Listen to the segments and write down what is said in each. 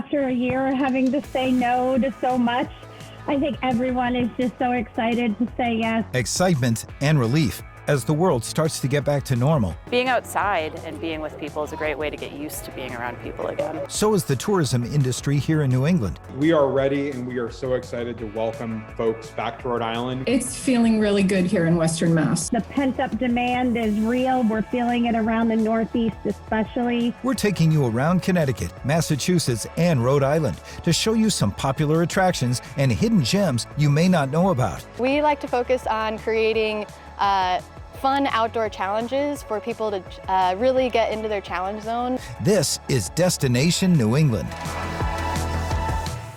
after a year having to say no to so much, I think everyone is just so excited to say yes. Excitement and relief as the world starts to get back to normal. Being outside and being with people is a great way to get used to being around people again. So is the tourism industry here in New England. We are ready and we are so excited to welcome folks back to Rhode Island. It's feeling really good here in Western Mass. The pent-up demand is real. We're feeling it around the Northeast especially. We're taking you around Connecticut, Massachusetts, and Rhode Island to show you some popular attractions and hidden gems you may not know about. We like to focus on creating fun outdoor challenges for people to really get into their challenge zone. This is Destination New England.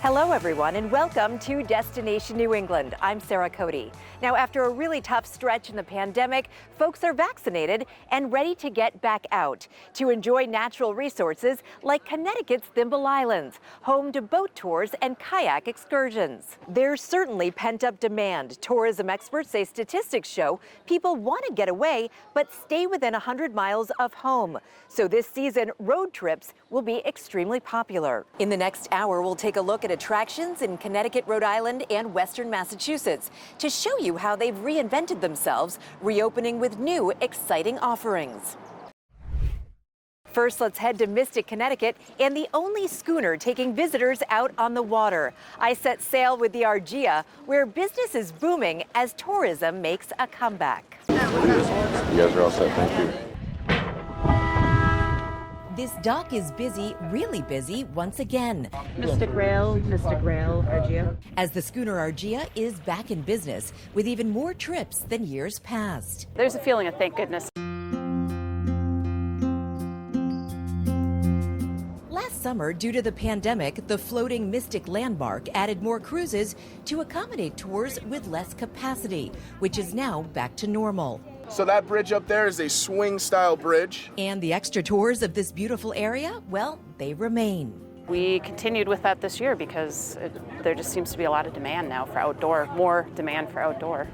Hello everyone and welcome to Destination New England. I'm Sarah Cody. Now after a really tough stretch in the pandemic, folks are vaccinated and ready to get back out to enjoy natural resources like Connecticut's Thimble Islands, home to boat tours and kayak excursions. There's certainly pent-up demand. Tourism experts say statistics show people want to get away but stay within 100 miles of home. So this season, road trips will be extremely popular. In the next hour, we'll take a look at attractions in Connecticut, Rhode Island, and Western Massachusetts to show you how they've reinvented themselves, reopening with new, exciting offerings. First, let's head to Mystic, Connecticut, and the only schooner taking visitors out on the water. I set sail with the Argia, where business is booming as tourism makes a comeback. You guys are all set, thank you. This dock is busy, really busy, once again. Mystic Rail, Argia. As the schooner Argia is back in business with even more trips than years past. There's a feeling of thank goodness. Last summer, due to the pandemic, the floating Mystic Landmark added more cruises to accommodate tours with less capacity, which is now back to normal. So that bridge up there is a swing-style bridge. And the extra tours of this beautiful area, well, they remain. We continued with that this year because there just seems to be a lot of demand now for outdoor, more demand for outdoor.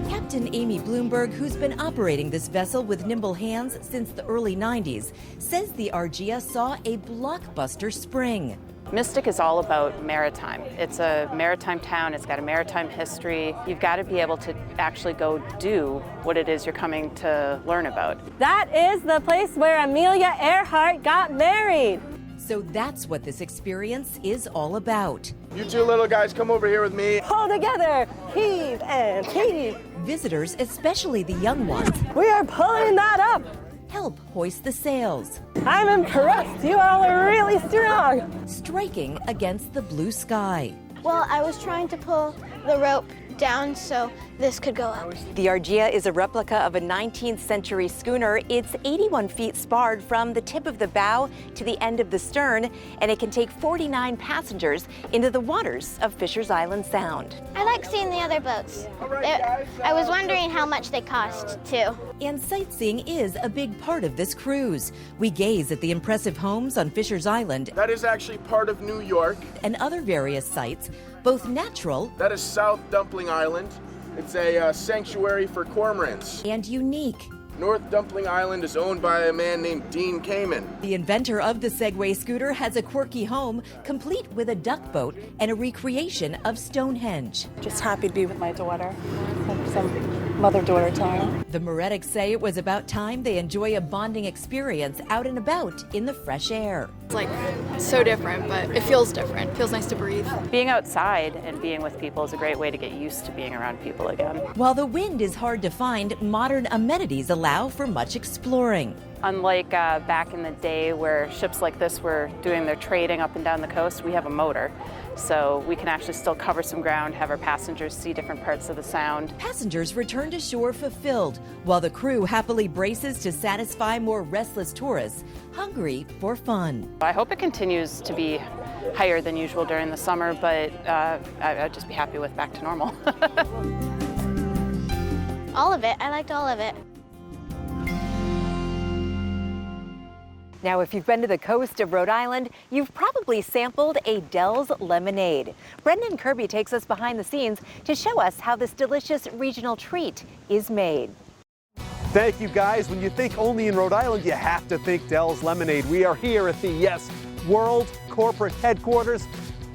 Captain Amy Bloomberg, who's been operating this vessel with nimble hands since the early 90s, says the Argia saw a blockbuster spring. Mystic is all about maritime. It's a maritime town. It's got a maritime history. You've got to be able to actually go do what it is you're coming to learn about. That is the place where Amelia Earhart got married. So that's what this experience is all about. You two little guys come over here with me. Pull together, heave and heave. Visitors, especially the young ones, We are pulling that up. help hoist the sails, I'm impressed. You all are really strong. striking against the blue sky. Well, I was trying to pull the rope down so this could go up. The Argia is a replica of a 19th century schooner. It's 81 feet sparred from the tip of the bow to the end of the stern, and it can take 49 passengers into the waters of Fisher's Island Sound. I like seeing the other boats. I was wondering how much they cost, too. And sightseeing is a big part of this cruise. We gaze at the impressive homes on Fisher's Island That is actually part of New York. and other various sites, both natural That is South Dumpling Island. It's a sanctuary for cormorants. and unique. North Dumpling Island is owned by a man named Dean Kamen. The inventor of the Segway scooter has a quirky home, complete with a duck boat and a recreation of Stonehenge. Just happy to be with my daughter. Some mother-daughter time. The Moretics say it was about time they enjoy a bonding experience out and about in the fresh air. It's like so different, but it feels different. It feels nice to breathe. Being outside and being with people is a great way to get used to being around people again. While the wind is hard to find, modern amenities allow for much exploring. Unlike back in the day where ships like this were doing their trading up and down the coast, we have a motor. So we can actually still cover some ground, have our passengers see different parts of the sound. Passengers return to shore fulfilled, while the crew happily braces to satisfy more restless tourists, hungry for fun. I hope it continues to be higher than usual during the summer, but I'd just be happy with back to normal. All of it. I liked all of it. Now, if you've been to the coast of Rhode Island, you've probably sampled a Dell's lemonade. Brendan Kirby takes us behind the scenes to show us how this delicious regional treat is made. Thank you, guys. When you think only in Rhode Island, you have to think Dell's Lemonade. We are here at the world corporate headquarters,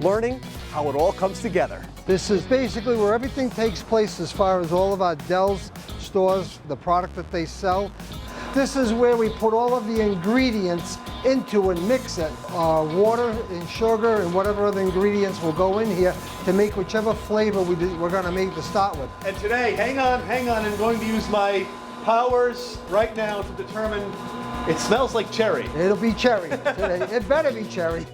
learning how it all comes together. This is basically where everything takes place as far as all of our Del's stores, the product that they sell. This is where we put all of the ingredients into and mix it. Water and sugar and whatever other ingredients will go in here to make whichever flavor we're going to make to start with. And today, hang on, I'm going to use my powers right now to determine it smells like cherry. It'll be cherry today. It better be cherry.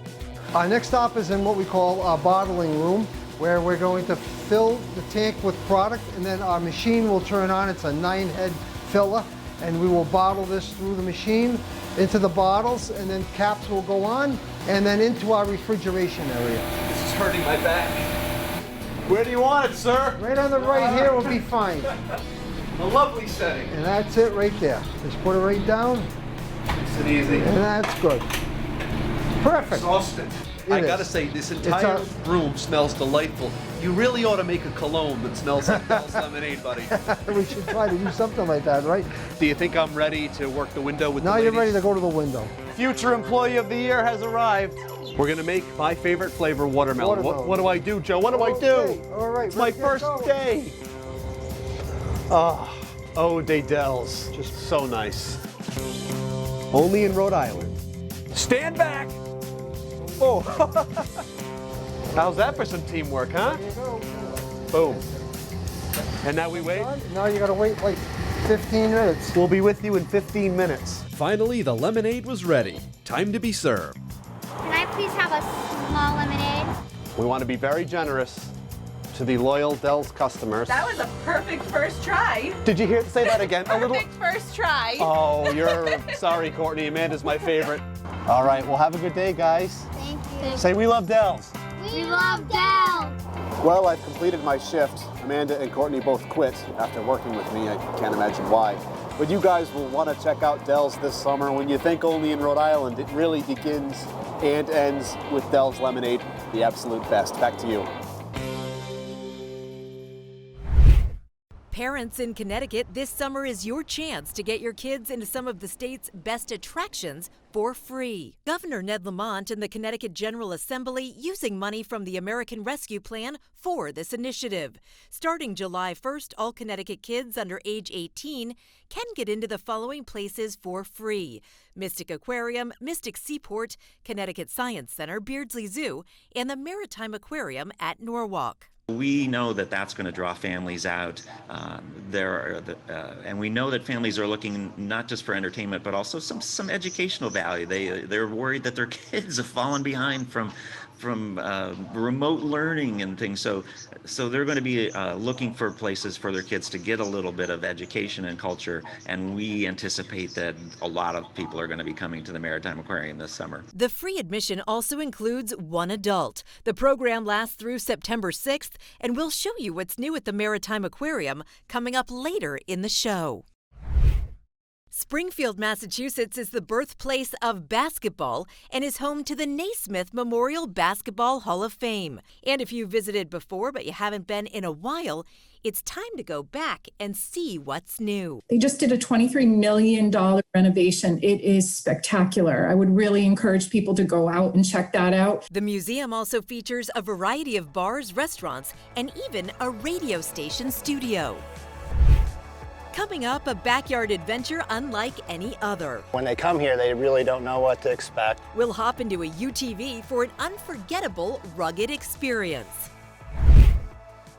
Our next stop is in what we call our bottling room, where we're going to fill the tank with product, and then our machine will turn on. It's a 9-head filler, and we will bottle this through the machine into the bottles, and then caps will go on, and then into our refrigeration area. This is hurting my back. Where do you want it, sir? Right on the right here will be fine. A lovely setting. And that's it right there. Just put it right down. Nice and easy. And that's good. Perfect. Exhausted. I gotta say, this entire room smells delightful. You really ought to make a cologne that smells like Del's lemonade, buddy. We should try to do something like that, right? Do you think I'm ready to work the window with the Now ladies? you're ready to go to the window. Future Employee of the Year has arrived. We're gonna make my favorite flavor, watermelon. What do I do, Joe? What do I do? All right. It's my first day. Oh, day Del's. Just so nice. Only in Rhode Island. Stand back. Oh. How's that for some teamwork, huh? There you go. Boom. And now we wait? Now you gotta wait like 15 minutes. We'll be with you in 15 minutes. Finally, the lemonade was ready. Time to be served. Can I please have a small lemonade? We want to be very generous to the loyal Del's customers. That was a perfect first try. Did you say that again? Perfect first try. Oh, you're sorry, Courtney. Amanda's my favorite. All right, well, have a good day, guys. Thank you. Say we love Del's. We love Del. Well, I've completed my shift. Amanda and Courtney both quit after working with me. I can't imagine why. But you guys will want to check out Del's this summer. When you think only in Rhode Island, it really begins and ends with Del's lemonade, the absolute best. Back to you. Parents in Connecticut, this summer is your chance to get your kids into some of the state's best attractions for free. Governor Ned Lamont and the Connecticut General Assembly using money from the American Rescue Plan for this initiative. Starting July 1st, all Connecticut kids under age 18 can get into the following places for free: Mystic Aquarium, Mystic Seaport, Connecticut Science Center, Beardsley Zoo, and the Maritime Aquarium at Norwalk. We know that that's going to draw families out. And we know that families are looking not just for entertainment, but also some educational value. They're worried that their kids have fallen behind from remote learning and things. So they're going to be looking for places for their kids to get a little bit of education and culture. And we anticipate that a lot of people are going to be coming to the Maritime Aquarium this summer. The free admission also includes one adult. The program lasts through September 6th, and we'll show you what's new at the Maritime Aquarium coming up later in the show. Springfield, Massachusetts is the birthplace of basketball and is home to the Naismith Memorial Basketball Hall of Fame. And if you visited before but you haven't been in a while, it's time to go back and see what's new. They just did a $23 million renovation. It is spectacular. I would really encourage people to go out and check that out. The museum also features a variety of bars, restaurants, and even a radio station studio. Coming up, a backyard adventure unlike any other. When they come here, they really don't know what to expect. We'll hop into a UTV for an unforgettable, rugged experience.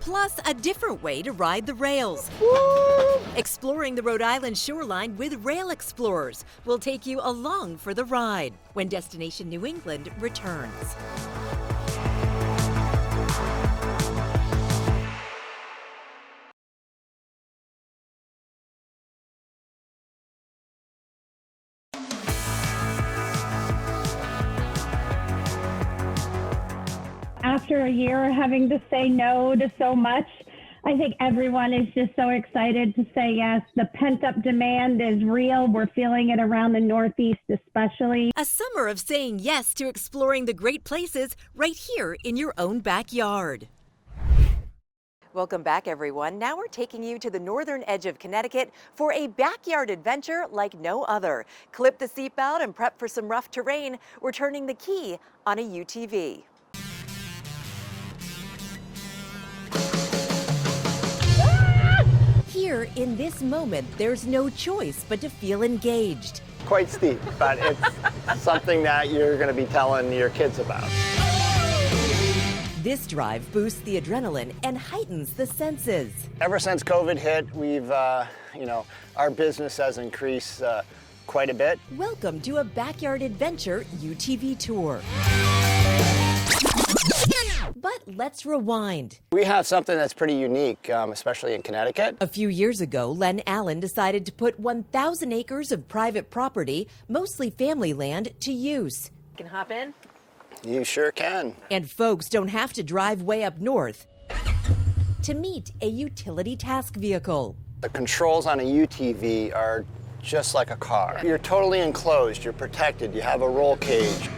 Plus, a different way to ride the rails. Woo! Exploring the Rhode Island shoreline with Rail Explorers will take you along for the ride when Destination New England returns. After a year having to say no to so much, I think everyone is just so excited to say yes. The pent-up demand is real. We're feeling it around the Northeast especially. A summer of saying yes to exploring the great places right here in your own backyard. Welcome back, everyone. Now we're taking you to the northern edge of Connecticut for a backyard adventure like no other. Clip the seatbelt and prep for some rough terrain. We're turning the key on a UTV. Here, in this moment, there's no choice but to feel engaged. Quite steep, but it's something that you're going to be telling your kids about. This drive boosts the adrenaline and heightens the senses. Ever since COVID hit, we've, our business has increased quite a bit. Welcome to a backyard adventure UTV tour. But let's rewind. We have something that's pretty unique, especially in Connecticut. A few years ago, Len Allen decided to put 1,000 acres of private property, mostly family land, to use. You can hop in. You sure can. And folks don't have to drive way up north to meet a utility task vehicle. The controls on a UTV are just like a car. You're totally enclosed, you're protected, you have a roll cage.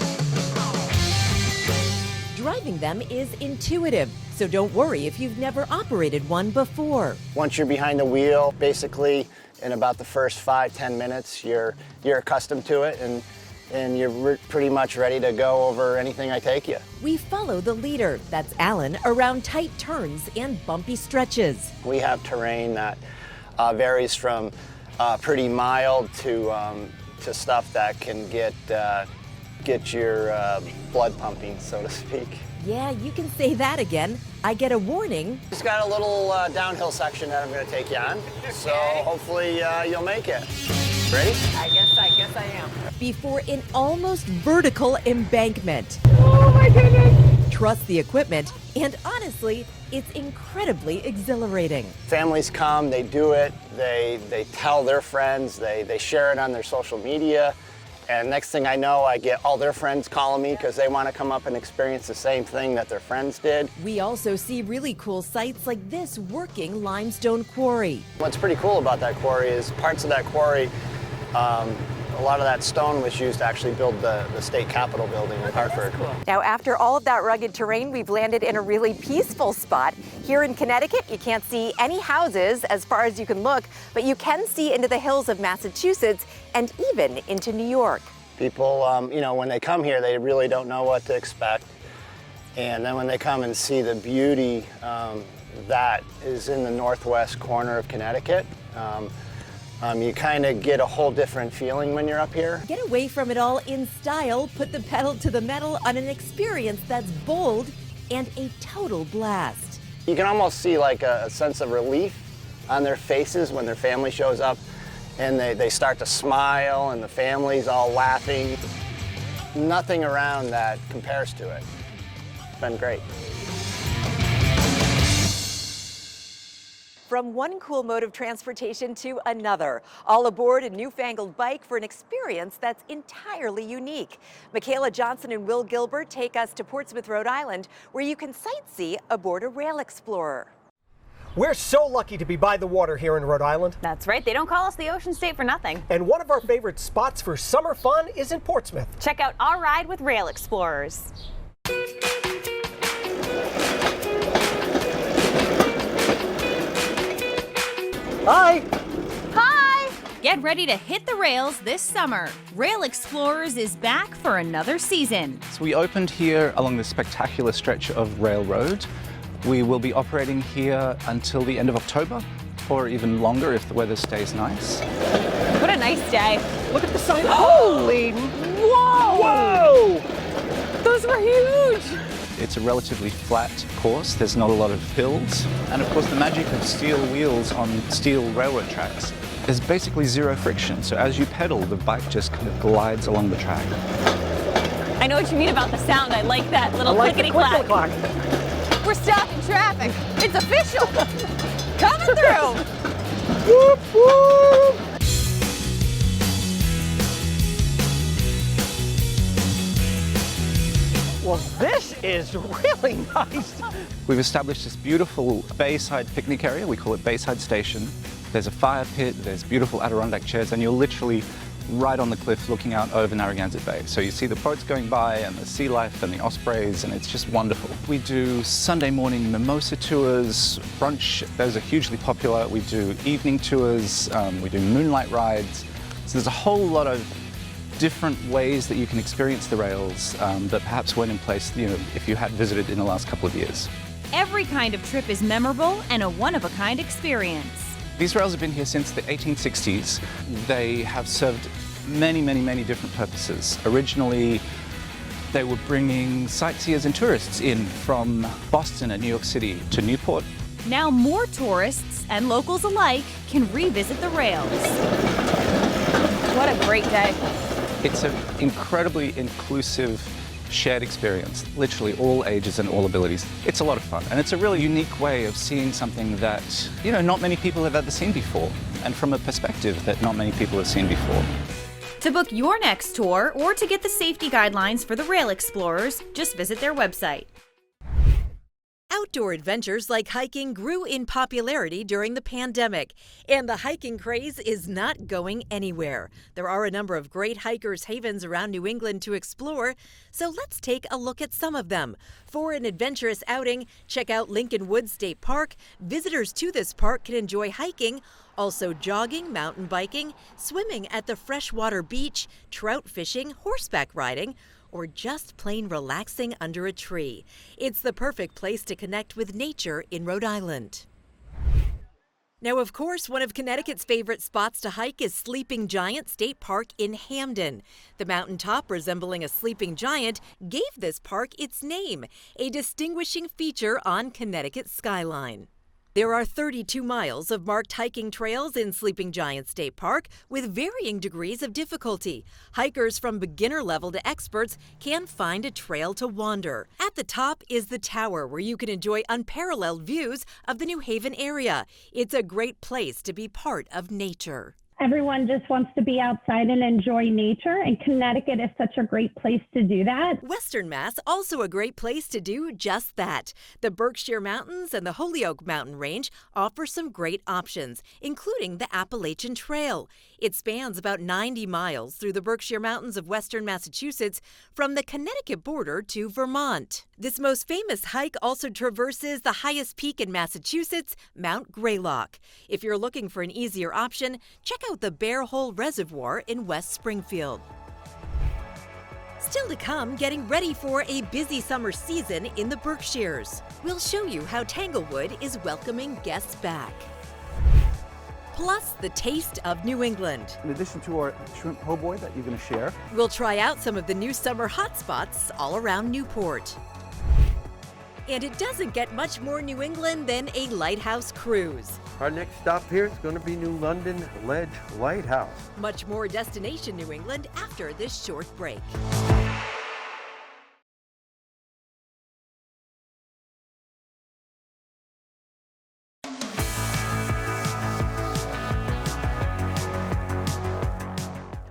Driving them is intuitive, so don't worry if you've never operated one before. Once you're behind the wheel, basically in about the first 5-10 minutes, you're accustomed to it and you're pretty much ready to go over anything I take you. We follow the leader, that's Alan, around tight turns and bumpy stretches. We have terrain that varies from pretty mild to stuff that can get your blood pumping, so to speak. Yeah, you can say that again. I get a warning. Just got a little downhill section that I'm going to take you on, so hopefully you'll make it. Ready? I guess I am. Before an almost vertical embankment. Oh my goodness. Trust the equipment, and honestly, it's incredibly exhilarating. Families come, they do it, they tell their friends, they share it on their social media, and next thing I know, I get all their friends calling me because they want to come up and experience the same thing that their friends did. We also see really cool sites like this working limestone quarry. What's pretty cool about that quarry is parts of that quarry, a lot of that stone was used to actually build the state capitol building in Hartford. Cool. Now, after all of that rugged terrain, we've landed in a really peaceful spot. Here in Connecticut, you can't see any houses as far as you can look, but you can see into the hills of Massachusetts and even into New York. People, when they come here, they really don't know what to expect. And then when they come and see the beauty that is in the northwest corner of Connecticut, you kind of get a whole different feeling when you're up here. Get away from it all in style, put the pedal to the metal on an experience that's bold and a total blast. You can almost see like a sense of relief on their faces when their family shows up and they start to smile and the family's all laughing. Nothing around that compares to it. It's been great. From one cool mode of transportation to another, all aboard a newfangled bike for an experience that's entirely unique. Michaela Johnson and Will Gilbert take us to Portsmouth, Rhode Island, where you can sightsee aboard a Rail Explorer. We're so lucky to be by the water here in Rhode Island. That's right, they don't call us the Ocean State for nothing. And one of our favorite spots for summer fun is in Portsmouth. Check out our ride with Rail Explorers. Hi! Hi! Get ready to hit the rails this summer. Rail Explorers is back for another season. So we opened here along this spectacular stretch of railroad. We will be operating here until the end of October, or even longer if the weather stays nice. What a nice day. Look at the sign. Holy, whoa! Whoa! Those were huge! It's a relatively flat course. There's not a lot of hills. And of course, the magic of steel wheels on steel railroad tracks. There's basically zero friction. So as you pedal, the bike just kind of glides along the track. I know what you mean about the sound. I like that little clickety-clack. We're stopping traffic. It's official. Coming through. Whoop, whoop. Well, this is really nice. We've established this beautiful bayside picnic area. We call it Bayside Station. There's a fire pit, there's beautiful Adirondack chairs, and you'll literally right on the cliff looking out over Narragansett Bay. So you see the boats going by and the sea life and the ospreys, and it's just wonderful. We do Sunday morning mimosa tours, brunch, those are hugely popular. We do evening tours, we do moonlight rides. So there's a whole lot of different ways that you can experience the rails that perhaps weren't in place, if you had visited in the last couple of years. Every kind of trip is memorable and a one-of-a-kind experience. These rails have been here since the 1860s. They have served many, many, many different purposes. Originally, they were bringing sightseers and tourists in from Boston and New York City to Newport. Now more tourists and locals alike can revisit the rails. What a great day. It's an incredibly inclusive shared experience, literally all ages and all abilities. It's a lot of fun, and it's a really unique way of seeing something that, not many people have ever seen before, and from a perspective that not many people have seen before. To book your next tour or to get the safety guidelines for the Rail Explorers, just visit their website. Outdoor adventures like hiking grew in popularity during the pandemic, and the hiking craze is not going anywhere. There are a number of great hikers' havens around New England to explore, so let's take a look at some of them. For an adventurous outing, check out Lincoln Woods State Park. Visitors to this park can enjoy hiking, also jogging, mountain biking, swimming at the freshwater beach, trout fishing, horseback riding, or just plain relaxing under a tree. It's the perfect place to connect with nature in Rhode Island. Now, of course, one of Connecticut's favorite spots to hike is Sleeping Giant State Park in Hamden. The mountaintop resembling a sleeping giant gave this park its name, a distinguishing feature on Connecticut's skyline. There are 32 miles of marked hiking trails in Sleeping Giant State Park with varying degrees of difficulty. Hikers from beginner level to experts can find a trail to wander. At the top is the tower, where you can enjoy unparalleled views of the New Haven area. It's a great place to be part of nature. Everyone just wants to be outside and enjoy nature, and Connecticut is such a great place to do that. Western Mass, also a great place to do just that. The Berkshire Mountains and the Holyoke Mountain Range offer some great options, including the Appalachian Trail. It spans about 90 miles through the Berkshire Mountains of western Massachusetts from the Connecticut border to Vermont. This most famous hike also traverses the highest peak in Massachusetts, Mount Greylock. If you're looking for an easier option, check out the Bear Hole Reservoir in West Springfield. Still to come, getting ready for a busy summer season in the Berkshires. We'll show you how Tanglewood is welcoming guests back. Plus, the taste of New England. In addition to our shrimp po' boy that you're going to share, We'll try out some of the new summer hotspots all around Newport. And it doesn't get much more New England than a lighthouse cruise. Our next stop here is going to be New London Ledge Lighthouse. Much more Destination New England after this short break.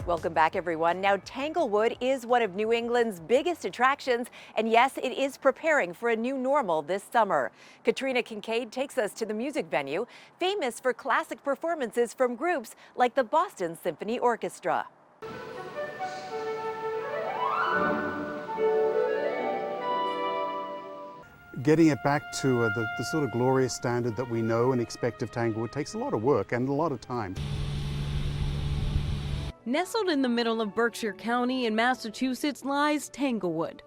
Welcome back, everyone. Now, Tanglewood is one of New England's biggest attractions, and yes, it is preparing for a new normal this summer. Katrina Kincaid takes us to the music venue, famous for classic performances from groups like the Boston Symphony Orchestra. Getting it back to the sort of glorious standard that we know and expect of Tanglewood takes a lot of work and a lot of time. Nestled in the middle of Berkshire County in Massachusetts lies Tanglewood.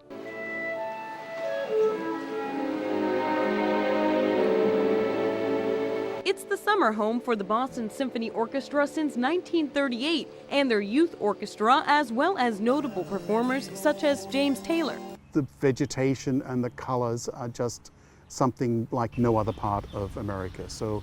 It's the summer home for the Boston Symphony Orchestra since 1938 and their youth orchestra, as well as notable performers such as James Taylor. The vegetation and the colors are just something like no other part of America. So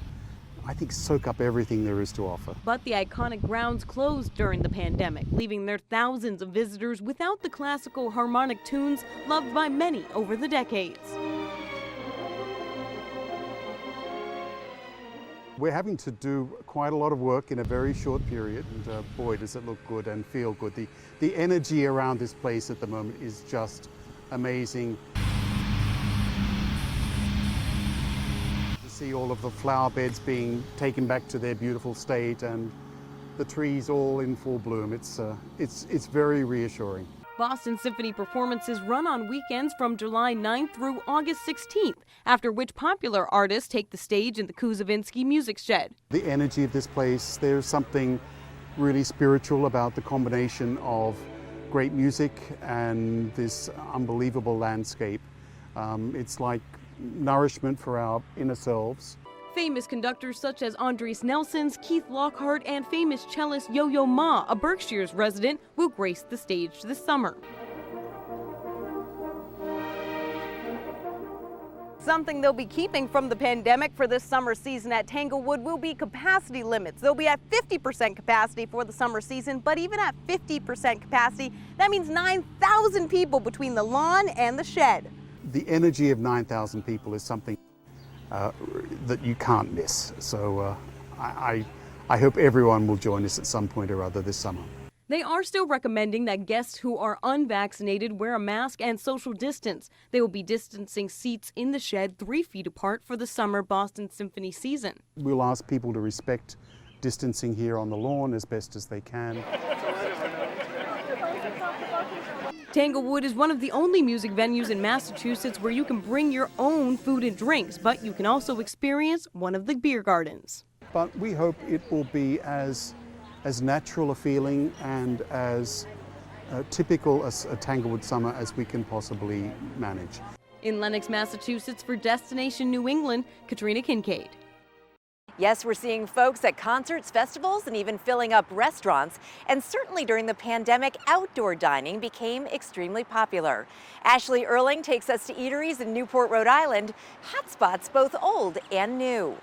I think soak up everything there is to offer. But the iconic grounds closed during the pandemic, leaving their thousands of visitors without the classical harmonic tunes loved by many over the decades. We're having to do quite a lot of work in a very short period, and boy, does it look good and feel good. The energy around this place at the moment is just amazing. See all of the flower beds being taken back to their beautiful state, and the trees all in full bloom. It's very reassuring. Boston Symphony performances run on weekends from July 9th through August 16th, after which popular artists take the stage in the Kuzavinsky Music Shed. The energy of this place, there's something really spiritual about the combination of great music and this unbelievable landscape. It's like nourishment for our inner selves. Famous conductors such as Andres Nelsons, Keith Lockhart, and famous cellist Yo-Yo Ma, a Berkshire's resident, will grace the stage this summer. Something they'll be keeping from the pandemic for this summer season at Tanglewood will be capacity limits. They'll be at 50% capacity for the summer season, but even at 50% capacity, that means 9,000 people between the lawn and the shed. The energy of 9,000 people is something that you can't miss. So I hope everyone will join us at some point or other this summer. They are still recommending that guests who are unvaccinated wear a mask and social distance. They will be distancing seats in the shed 3 feet apart for the summer Boston Symphony season. We'll ask people to respect distancing here on the lawn as best as they can. Tanglewood is one of the only music venues in Massachusetts where you can bring your own food and drinks, but you can also experience one of the beer gardens. But we hope it will be as natural a feeling and as typical a Tanglewood summer as we can possibly manage. In Lenox, Massachusetts, for Destination New England, Katrina Kincaid. Yes, we're seeing folks at concerts, festivals, and even filling up restaurants. And certainly during the pandemic, outdoor dining became extremely popular. Ashley Erling takes us to eateries in Newport, Rhode Island, hotspots both old and new.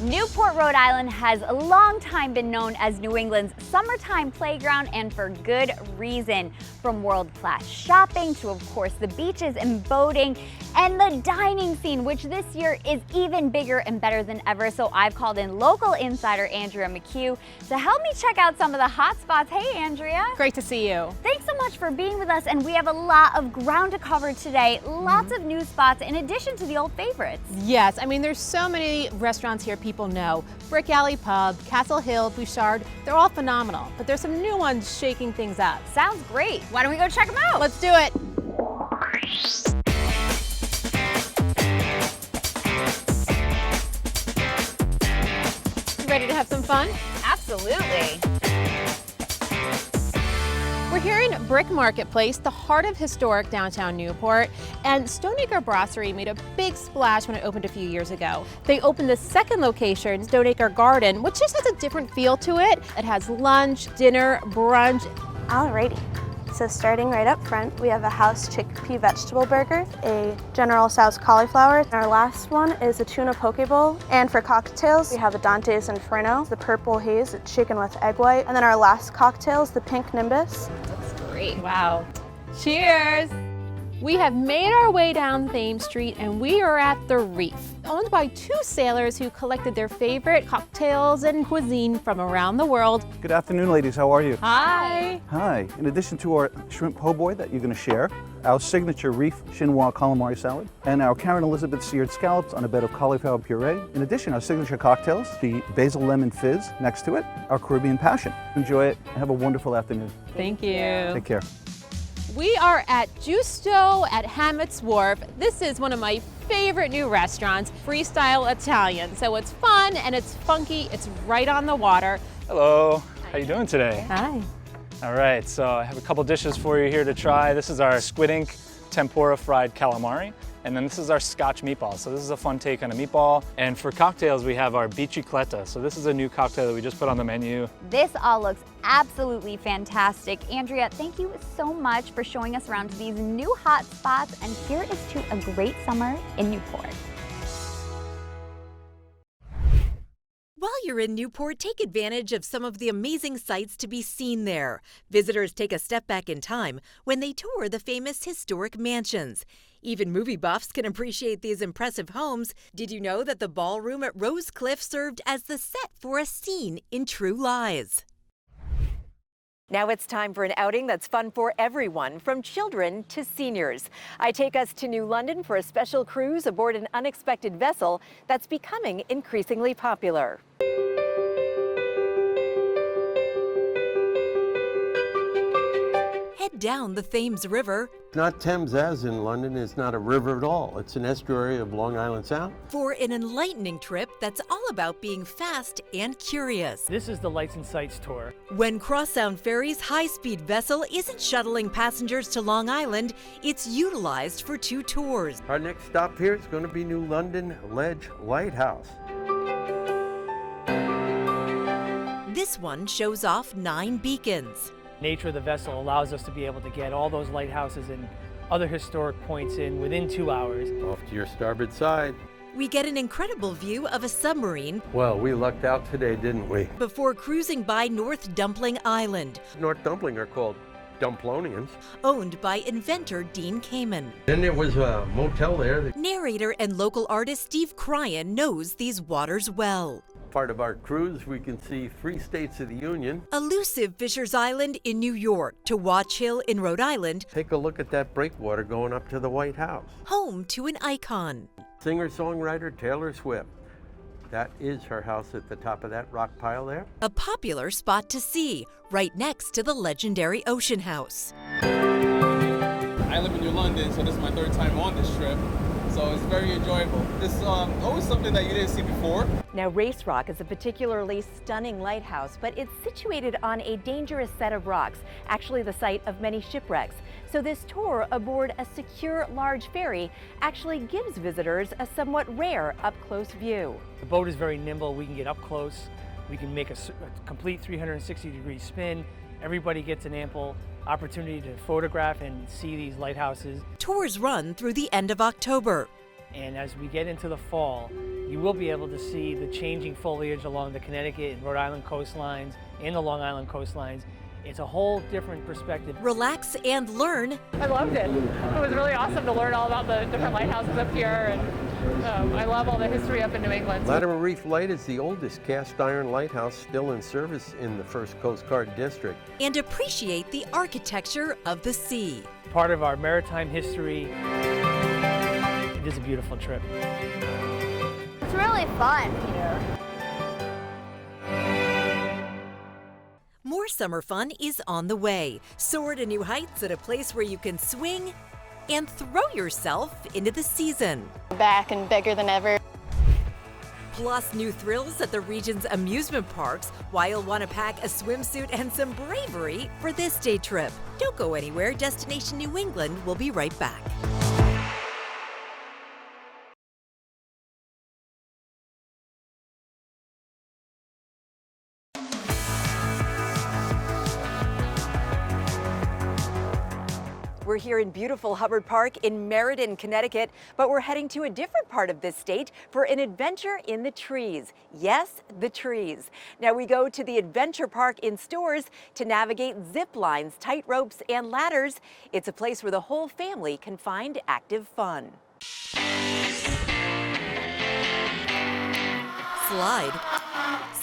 Newport, Rhode Island has a long time been known as New England's summertime playground, and for good reason. From world-class shopping to, of course, the beaches and boating, and the dining scene, which this year is even bigger and better than ever. So I've called in local insider Andrea McHugh to help me check out some of the hot spots. Hey, Andrea. Great to see you. Thanks so much for being with us, and we have a lot of ground to cover today. Lots of new spots in addition to the old favorites. Yes, I mean, there's so many restaurants here people know. Brick Alley Pub, Castle Hill, Bouchard, they're all phenomenal, but there's some new ones shaking things up. Sounds great. Why don't we go check them out? Let's do it. Ready to have some fun? Absolutely. We're here in Brick Marketplace, the heart of historic downtown Newport, and Stoneacre Brasserie made a big splash when it opened a few years ago. They opened the second location, Stoneacre Garden, which just has a different feel to it. It has lunch, dinner, brunch. Alrighty. So starting right up front, we have a house chickpea vegetable burger, a General Tso's cauliflower. Our last one is a tuna poke bowl. And for cocktails, we have a Dante's Inferno, the purple haze, it's shaken with egg white. And then our last cocktail is the pink Nimbus. That's great. Wow. Cheers. We have made our way down Thames Street and we are at The Reef, owned by two sailors who collected their favorite cocktails and cuisine from around the world. Good afternoon, ladies. How are you? Hi. Hi. In addition to our shrimp po' boy that you're going to share, our signature reef chinois calamari salad, and our Karen Elizabeth seared scallops on a bed of cauliflower puree. In addition, our signature cocktails, the basil lemon fizz next to it, our Caribbean passion. Enjoy it and have a wonderful afternoon. Thank you. Take care. We are at Giusto at Hammett's Wharf. This is one of my favorite new restaurants, freestyle Italian. So it's fun and it's funky, it's right on the water. Hello, how you doing today? Hi. All right, so I have a couple dishes for you here to try. This is our squid ink tempura fried calamari, and then this is our scotch meatball. So this is a fun take on a meatball. And for cocktails, we have our bicicletta. So this is a new cocktail that we just put on the menu. This all looks absolutely fantastic. Andrea, thank you so much for showing us around to these new hot spots, and here is to a great summer in Newport. While you're in Newport, take advantage of some of the amazing sights to be seen there. Visitors take a step back in time when they tour the famous historic mansions. Even movie buffs can appreciate these impressive homes. Did you know that the ballroom at Rose Cliff served as the set for a scene in True Lies? Now it's time for an outing that's fun for everyone, from children to seniors. I take us to New London for a special cruise aboard an unexpected vessel that's becoming increasingly popular. down the Thames River. It's not Thames as in London, it's not a river at all. It's an estuary of Long Island Sound. For an enlightening trip that's all about being fast and curious. This is the Lights and Sights tour. When Crossound Ferry's high-speed vessel isn't shuttling passengers to Long Island, it's utilized for 2 tours. Our next stop here is going to be New London Ledge Lighthouse. This one shows off 9 beacons. Nature of the vessel allows us to be able to get all those lighthouses and other historic points in within 2 hours. Off to your starboard side. We get an incredible view of a submarine. Well, we lucked out today, didn't we? Before cruising by North Dumpling Island. North Dumpling are called Dumplonians. Owned by inventor Dean Kamen. Then there was a motel there. Narrator and local artist Steve Cryan knows these waters well. Part of our cruise, we can see 3 states of the Union. Elusive Fisher's Island in New York to Watch Hill in Rhode Island. Take a look at that breakwater going up to the White House. Home to an icon. Singer-songwriter Taylor Swift. That is her house at the top of that rock pile there. A popular spot to see, right next to the legendary Ocean House. I live in New London, so this is my 3rd time on this trip. So it's very enjoyable. It's always something that you didn't see before. Now, Race Rock is a particularly stunning lighthouse, but it's situated on a dangerous set of rocks, actually the site of many shipwrecks. So this tour aboard a secure large ferry actually gives visitors a somewhat rare up-close view. The boat is very nimble. We can get up close. We can make a complete 360-degree spin. Everybody gets an ample opportunity to photograph and see these lighthouses. Tours run through the end of October. And as we get into the fall, you will be able to see the changing foliage along the Connecticut and Rhode Island coastlines and the Long Island coastlines. It's a whole different perspective. Relax and learn. I loved it. It was really awesome to learn all about the different lighthouses up here, and I love all the history up in New England. Latimer Reef Light is the oldest cast iron lighthouse still in service in the 1st Coast Guard District. And appreciate the architecture of the sea. Part of our maritime history. It is a beautiful trip. It's really fun here. More summer fun is on the way. Soar to new heights at a place where you can swing and throw yourself into the season. Back and bigger than ever. Plus new thrills at the region's amusement parks, while you'll want to pack a swimsuit and some bravery for this day trip. Don't go anywhere. Destination New England will be right back. We're here in beautiful Hubbard Park in Meriden, Connecticut, but we're heading to a different part of this state for an adventure in the trees. Yes, the trees. Now we go to the Adventure Park in Storrs to navigate zip lines, tight ropes, and ladders. It's a place where the whole family can find active fun. Slide,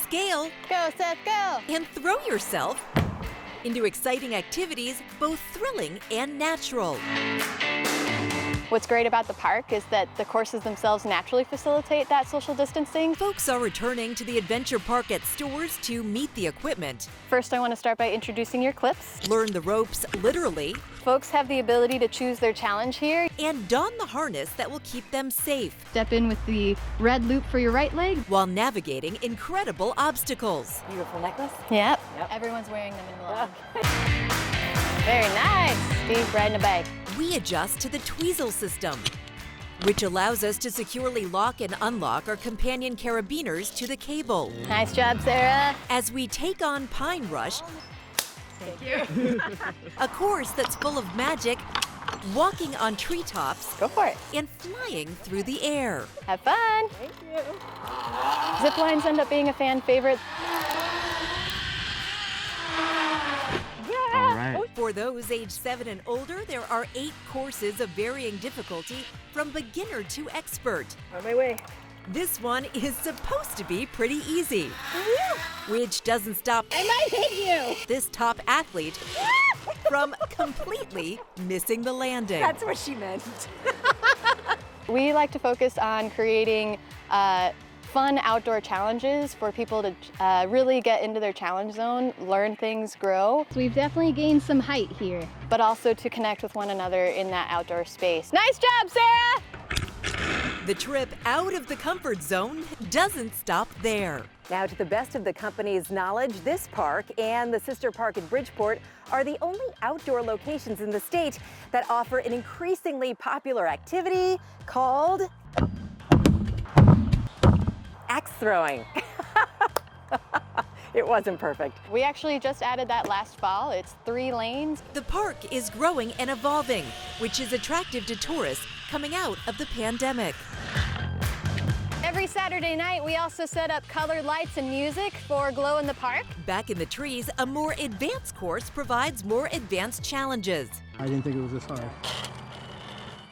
scale, go Seth, go, and throw yourself into exciting activities, both thrilling and natural. What's great about the park is that the courses themselves naturally facilitate that social distancing. Folks are returning to the Adventure Park at Storrs to meet the equipment. First, I want to start by introducing your clips. Learn the ropes literally. Folks have the ability to choose their challenge here. And don the harness that will keep them safe. Step in with the red loop for your right leg. While navigating incredible obstacles. Beautiful necklace. Yep. Everyone's wearing them in the log. Very nice. Deep right in the bag. We adjust to the Tweezle system, which allows us to securely lock and unlock our companion carabiners to the cable. Nice job, Sarah. As we take on Pine Rush, thank you. A course that's full of magic, walking on treetops. Go for it. And flying through the air. Have fun. Thank you. Zip lines end up being a fan favorite. All right. For those age 7 and older, there are 8 courses of varying difficulty from beginner to expert. On my way. This one is supposed to be pretty easy, which doesn't stop I might hit you. This top athlete from completely missing the landing. That's what she meant. We like to focus on creating fun outdoor challenges for people to really get into their challenge zone, learn things, grow. So we've definitely gained some height here. But also to connect with one another in that outdoor space. Nice job, Sarah! The trip out of the comfort zone doesn't stop there. Now, to the best of the company's knowledge, this park and the sister park in Bridgeport are the only outdoor locations in the state that offer an increasingly popular activity called axe throwing. It wasn't perfect. We actually just added that last fall. It's 3 lanes. The park is growing and evolving, which is attractive to tourists coming out of the pandemic. Every Saturday night, we also set up colored lights and music for Glow in the Park. Back in the trees, a more advanced course provides more advanced challenges. I didn't think it was this hard.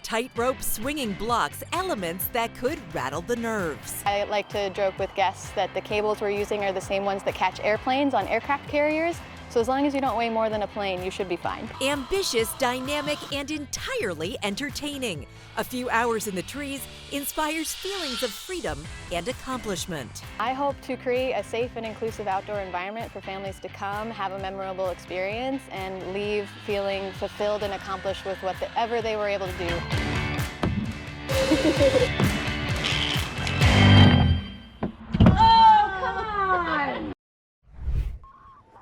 Tightrope, swinging blocks, elements that could rattle the nerves. I like to joke with guests that the cables we're using are the same ones that catch airplanes on aircraft carriers. So as long as you don't weigh more than a plane, you should be fine. Ambitious, dynamic, and entirely entertaining. A few hours in the trees inspires feelings of freedom and accomplishment. I hope to create a safe and inclusive outdoor environment for families to come, have a memorable experience, and leave feeling fulfilled and accomplished with whatever they were able to do.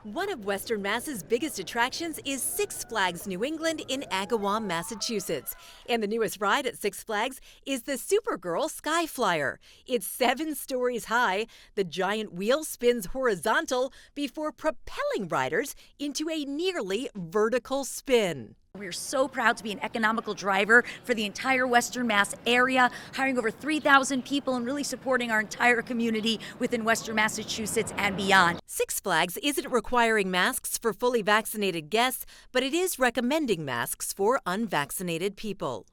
One of Western Mass's biggest attractions is Six Flags New England in Agawam, Massachusetts. And the newest ride at Six Flags is the Supergirl Skyflyer. It's 7 stories high. The giant wheel spins horizontal before propelling riders into a nearly vertical spin. We're so proud to be an economical driver for the entire Western Mass area, hiring over 3,000 people and really supporting our entire community within Western Massachusetts and beyond. Six Flags isn't requiring masks for fully vaccinated guests, but it is recommending masks for unvaccinated people.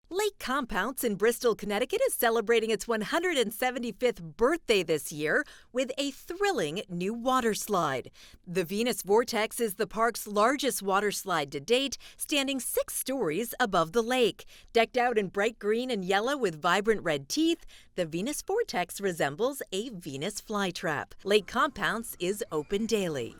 Lake Compounce in Bristol, Connecticut is celebrating its 175th birthday this year with a thrilling new water slide. The Venus Vortex is the park's largest water slide to date, standing 6 stories above the lake. Decked out in bright green and yellow with vibrant red teeth, the Venus Vortex resembles a Venus flytrap. Lake Compounce is open daily.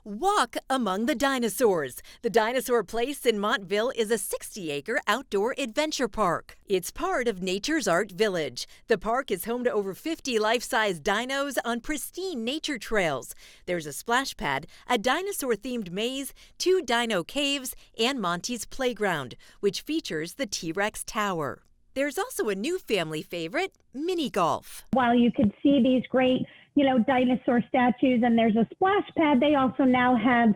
Walk among the dinosaurs. The Dinosaur Place in Montville is a 60-acre outdoor adventure park. It's part of Nature's Art Village. The park is home to over 50 life-size dinos on pristine nature trails. There's a splash pad, a dinosaur-themed maze, 2 dino caves, and Monty's Playground, which features the T-Rex Tower. There's also a new family favorite, mini golf. While you could see these great dinosaur statues and there's a splash pad, they also now have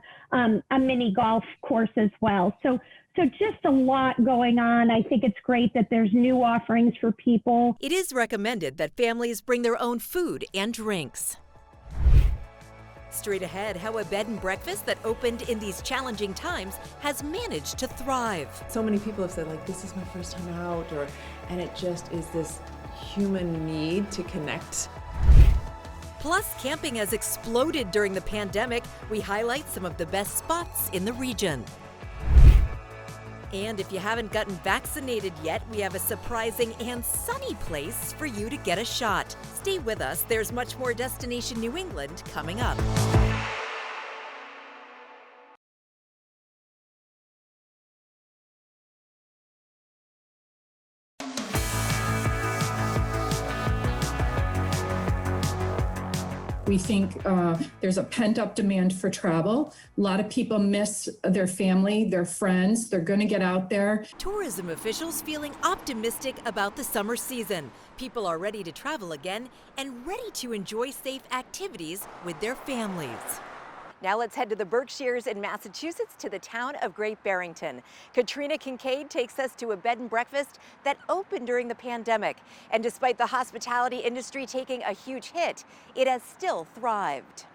a mini golf course as well. So just a lot going on. I think it's great that there's new offerings for people. It is recommended that families bring their own food and drinks. Straight ahead, how a bed and breakfast that opened in these challenging times has managed to thrive. So many people have said, this is my first time out, and it just is this human need to connect. Plus, camping has exploded during the pandemic. We highlight some of the best spots in the region. And if you haven't gotten vaccinated yet, we have a surprising and sunny place for you to get a shot. Stay with us. There's much more Destination New England coming up. We think there's a pent-up demand for travel. A lot of people miss their family, their friends. They're going to get out there. Tourism officials feeling optimistic about the summer season. People are ready to travel again and ready to enjoy safe activities with their families. Now let's head to the Berkshires in Massachusetts to the town of Great Barrington. Katrina Kincaid takes us to a bed and breakfast that opened during the pandemic. And despite the hospitality industry taking a huge hit, it has still thrived.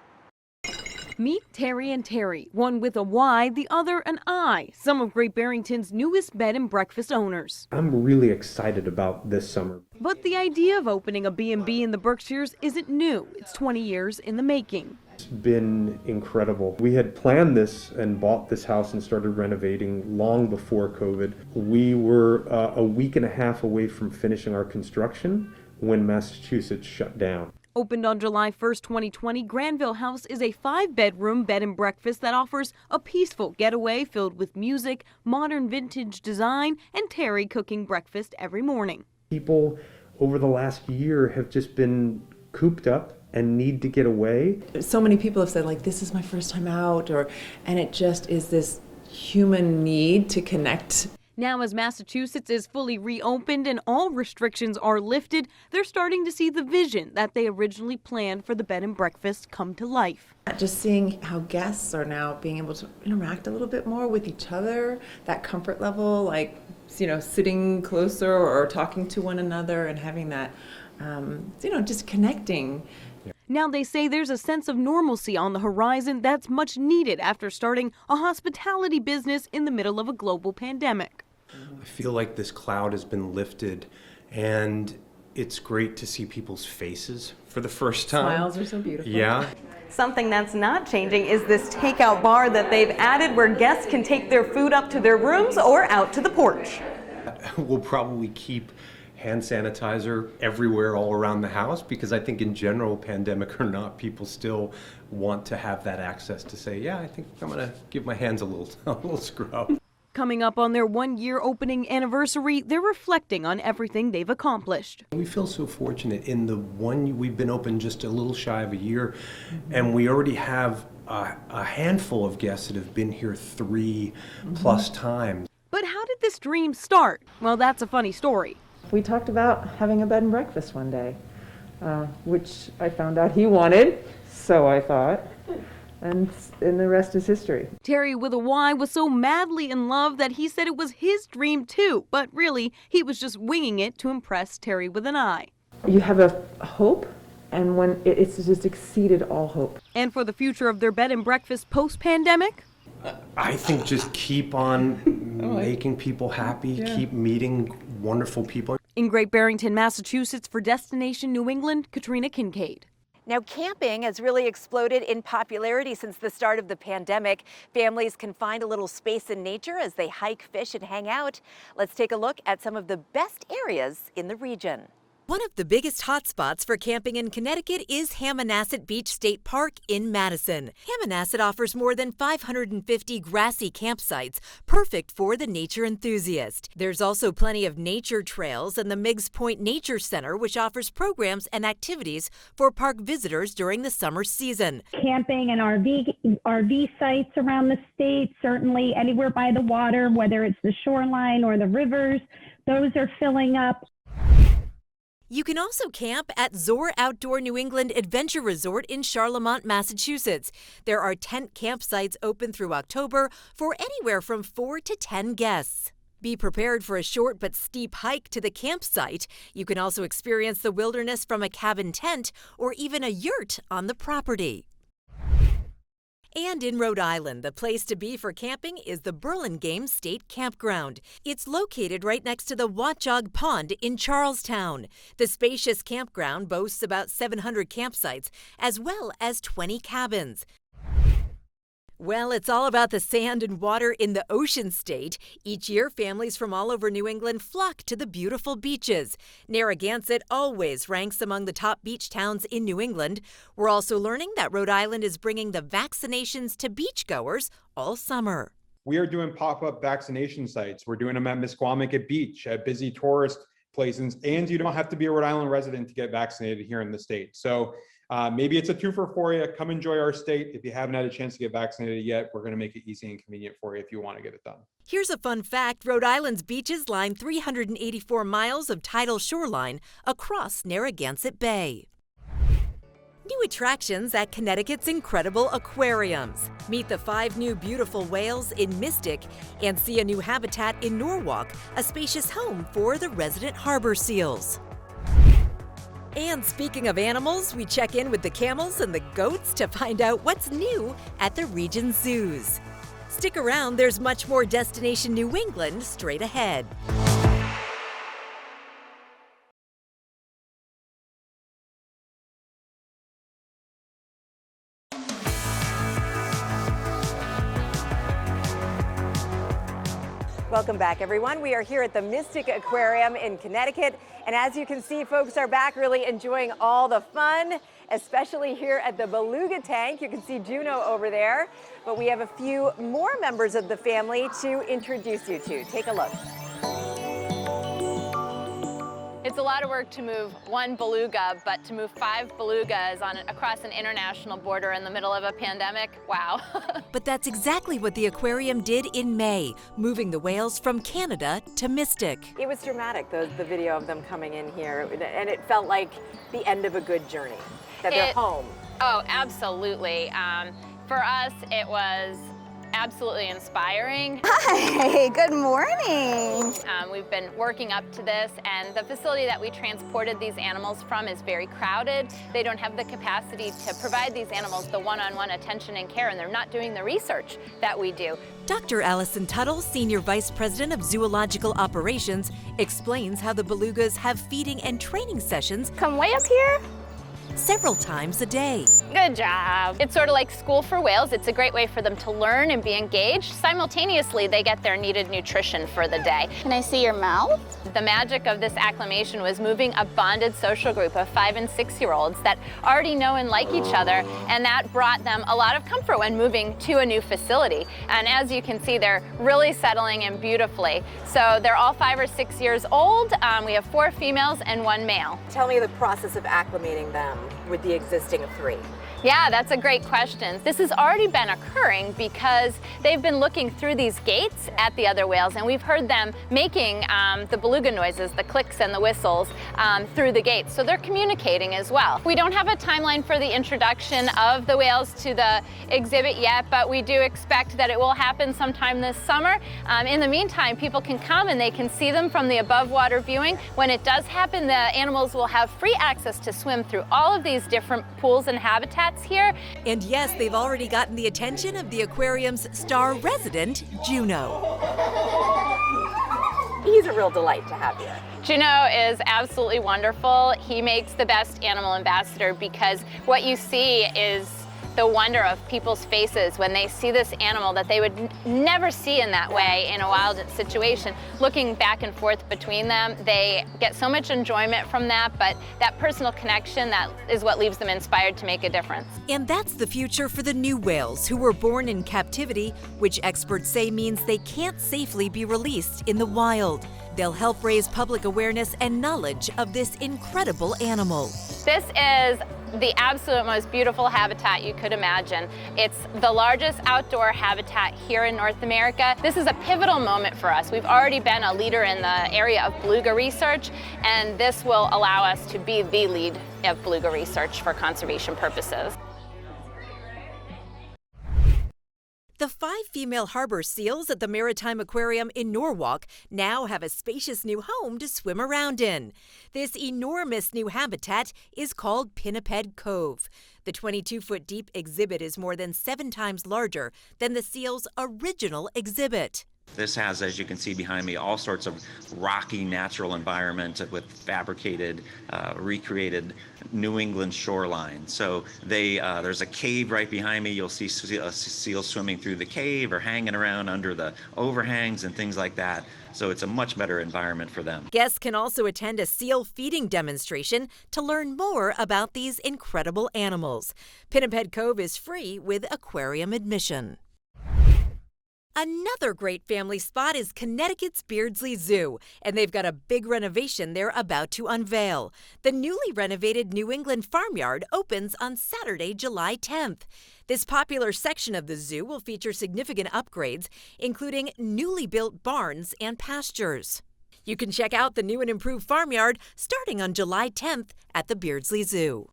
Meet Terry and Terry, one with a Y, the other an I, some of Great Barrington's newest bed and breakfast owners. I'm really excited about this summer. But the idea of opening a B&B in the Berkshires isn't new. It's 20 years in the making. It's been incredible. We had planned this and bought this house and started renovating long before COVID. We were a week and a half away from finishing our construction when Massachusetts shut down. Opened on July 1st, 2020, Granville House is a 5-bedroom bed and breakfast that offers a peaceful getaway filled with music, modern vintage design, and Terry cooking breakfast every morning. People over the last year have just been cooped up and need to get away. So many people have said, like, this is my first time out, and it just is this human need to connect. Now, as Massachusetts is fully reopened and all restrictions are lifted, they're starting to see the vision that they originally planned for the bed and breakfast come to life. Just seeing how guests are now being able to interact a little bit more with each other, that comfort level, like, sitting closer or talking to one another and having that, just connecting. Now they say there's a sense of normalcy on the horizon that's much needed after starting a hospitality business in the middle of a global pandemic. I feel like this cloud has been lifted, and it's great to see people's faces for the first time. Smiles are so beautiful. Yeah. Something that's not changing is this takeout bar that they've added where guests can take their food up to their rooms or out to the porch. We'll probably keep hand sanitizer everywhere all around the house because I think in general, pandemic or not, people still want to have that access to say, yeah, I think I'm going to give my hands a little scrub. Coming up on their 1-year opening anniversary, they're reflecting on everything they've accomplished. We feel so fortunate in we've been open just a little shy of a year, and we already have a handful of guests that have been here 3+ times. But how did this dream start? Well, that's a funny story. We talked about having a bed and breakfast one day, which I found out he wanted, so I thought, and the rest is history. Terry with a Y was so madly in love that he said it was his dream too, but really, he was just winging it to impress Terry with an I. You have a hope, and when it's just exceeded all hope. And for the future of their bed and breakfast post-pandemic? I think just keep on making people happy, keep meeting wonderful people. In Great Barrington, Massachusetts, for Destination New England, Katrina Kincaid. Now, camping has really exploded in popularity since the start of the pandemic. Families can find a little space in nature as they hike, fish, and hang out. Let's take a look at some of the best areas in the region. One of the biggest hotspots for camping in Connecticut is Hammonasset Beach State Park in Madison. Hammonasset offers more than 550 grassy campsites, perfect for the nature enthusiast. There's also plenty of nature trails and the Meigs Point Nature Center, which offers programs and activities for park visitors during the summer season. Camping and RV sites around the state, certainly anywhere by the water, whether it's the shoreline or the rivers, those are filling up. You can also camp at Zor Outdoor New England Adventure Resort in Charlemont, Massachusetts. There are tent campsites open through October for anywhere from 4 to 10 guests. Be prepared for a short but steep hike to the campsite. You can also experience the wilderness from a cabin tent or even a yurt on the property. And in Rhode Island, the place to be for camping is the Burlingame State Campground. It's located right next to the Watchog Pond in Charlestown. The spacious campground boasts about 700 campsites, as well as 20 cabins. Well, it's all about the sand and water in the Ocean State. Each year, families from all over New England flock to the beautiful beaches. Narragansett always ranks among the top beach towns in New England. We're also learning that Rhode Island is bringing the vaccinations to beachgoers all summer. We are doing pop-up vaccination sites. We're doing them at Misquamicut Beach, at busy tourist places, and you don't have to be a Rhode Island resident to get vaccinated here in the state. So maybe it's a twofer for you. Come enjoy our state. If you haven't had a chance to get vaccinated yet, we're going to make it easy and convenient for you if you want to get it done. Here's a fun fact. Rhode Island's beaches line 384 miles of tidal shoreline across Narragansett Bay. New attractions at Connecticut's incredible aquariums. Meet the 5 new beautiful whales in Mystic and see a new habitat in Norwalk, a spacious home for the resident harbor seals. And speaking of animals, we check in with the camels and the goats to find out what's new at the region's zoos. Stick around, there's much more Destination New England straight ahead. Welcome back, everyone. We are here at the Mystic Aquarium in Connecticut. And as you can see, folks are back really enjoying all the fun, especially here at the Beluga Tank. You can see Juno over there. But we have a few more members of the family to introduce you to. Take a look. It's a lot of work to move one beluga, but to move 5 belugas across an international border in the middle of a pandemic, wow. But that's exactly what the aquarium did in May, moving the whales from Canada to Mystic. It was dramatic, the video of them coming in here, and it felt like the end of a good journey, that they're home. Oh, absolutely. For us, it was absolutely inspiring. Hi, good morning. We've been working up to this, and the facility that we transported these animals from is very crowded. They don't have the capacity to provide these animals the one-on-one attention and care, and they're not doing the research that we do. Dr. Allison Tuttle, Senior Vice President of Zoological Operations, explains how the belugas have feeding and training sessions. Come way up here. Several times a day. Good job. It's sort of like school for whales. It's a great way for them to learn and be engaged. Simultaneously, they get their needed nutrition for the day. Can I see your mouth? The magic of this acclimation was moving a bonded social group of 5- and 6-year-olds that already know and like each other, and that brought them a lot of comfort when moving to a new facility. And as you can see, they're really settling in beautifully. So they're all 5 or 6 years old. We have 4 females and 1 male. Tell me the process of acclimating them with the existing of 3. Yeah, that's a great question. This has already been occurring because they've been looking through these gates at the other whales, and we've heard them making the beluga noises, the clicks and the whistles through the gates. So they're communicating as well. We don't have a timeline for the introduction of the whales to the exhibit yet, but we do expect that it will happen sometime this summer. In the meantime, people can come and they can see them from the above water viewing. When it does happen, the animals will have free access to swim through all of these different pools and habitats here. And yes, they've already gotten the attention of the aquarium's star resident, Juno. He's a real delight to have here. Juno is absolutely wonderful. He makes the best animal ambassador because what you see is the wonder of people's faces when they see this animal that they would never see in that way in a wild situation. Looking back and forth between them, they get so much enjoyment from that, but that personal connection, that is what leaves them inspired to make a difference. And that's the future for the new whales who were born in captivity, which experts say means they can't safely be released in the wild. They'll help raise public awareness and knowledge of this incredible animal. This is the absolute most beautiful habitat you could imagine. It's the largest outdoor habitat here in North America. This is a pivotal moment for us. We've already been a leader in the area of beluga research, and this will allow us to be the lead of beluga research for conservation purposes. The 5 female harbor seals at the Maritime Aquarium in Norwalk now have a spacious new home to swim around in. This enormous new habitat is called Pinniped Cove. The 22-foot deep exhibit is more than 7 times larger than the seal's original exhibit. This has, as you can see behind me, all sorts of rocky natural environment with fabricated, recreated New England shoreline. So there's a cave right behind me. You'll see seals swimming through the cave or hanging around under the overhangs and things like that. So it's a much better environment for them. Guests can also attend a seal feeding demonstration to learn more about these incredible animals. Pinniped Cove is free with aquarium admission. Another great family spot is Connecticut's Beardsley Zoo, and they've got a big renovation they're about to unveil. The newly renovated New England Farmyard opens on Saturday, July 10th. This popular section of the zoo will feature significant upgrades, including newly built barns and pastures. You can check out the new and improved farmyard starting on July 10th at the Beardsley Zoo.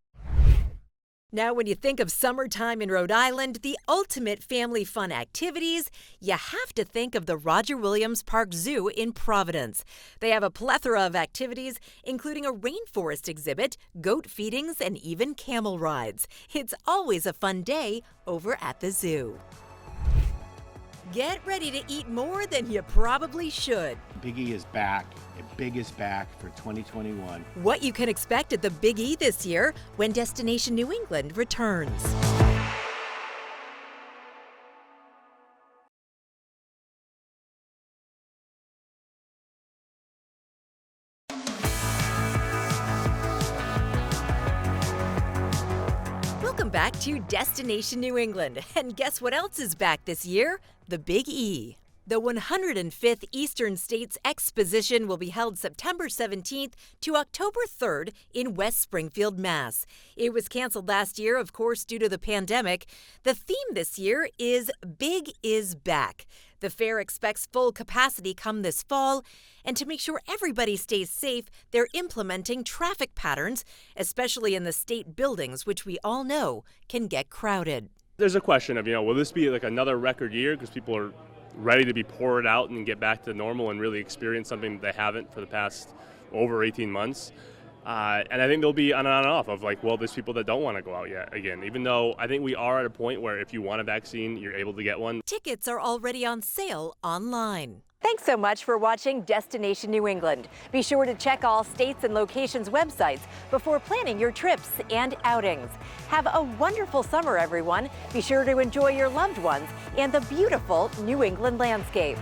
Now, when you think of summertime in Rhode Island, the ultimate family fun activities, you have to think of the Roger Williams Park Zoo in Providence. They have a plethora of activities, including a rainforest exhibit, goat feedings, and even camel rides. It's always a fun day over at the zoo. Get ready to eat more than you probably should. Big E is back. Big is back for 2021. What you can expect at the Big E this year when Destination New England returns. back to Destination New England. And guess what else is back this year? The Big E. The 105th Eastern States Exposition will be held September 17th to October 3rd in West Springfield, Mass. It was canceled last year, of course, due to the pandemic. The theme this year is Big is Back. The fair expects full capacity come this fall, and to make sure everybody stays safe, they're implementing traffic patterns, especially in the state buildings, which we all know can get crowded. There's a question of, will this be like another record year because people are ready to be poured out and get back to normal and really experience something they haven't for the past over 18 months. And I think there'll be on and off of there's people that don't want to go out yet again, even though I think we are at a point where if you want a vaccine, you're able to get one. Tickets are already on sale online. Thanks so much for watching Destination New England. Be sure to check all states and locations' websites before planning your trips and outings. Have a wonderful summer, everyone. Be sure to enjoy your loved ones and the beautiful New England landscape.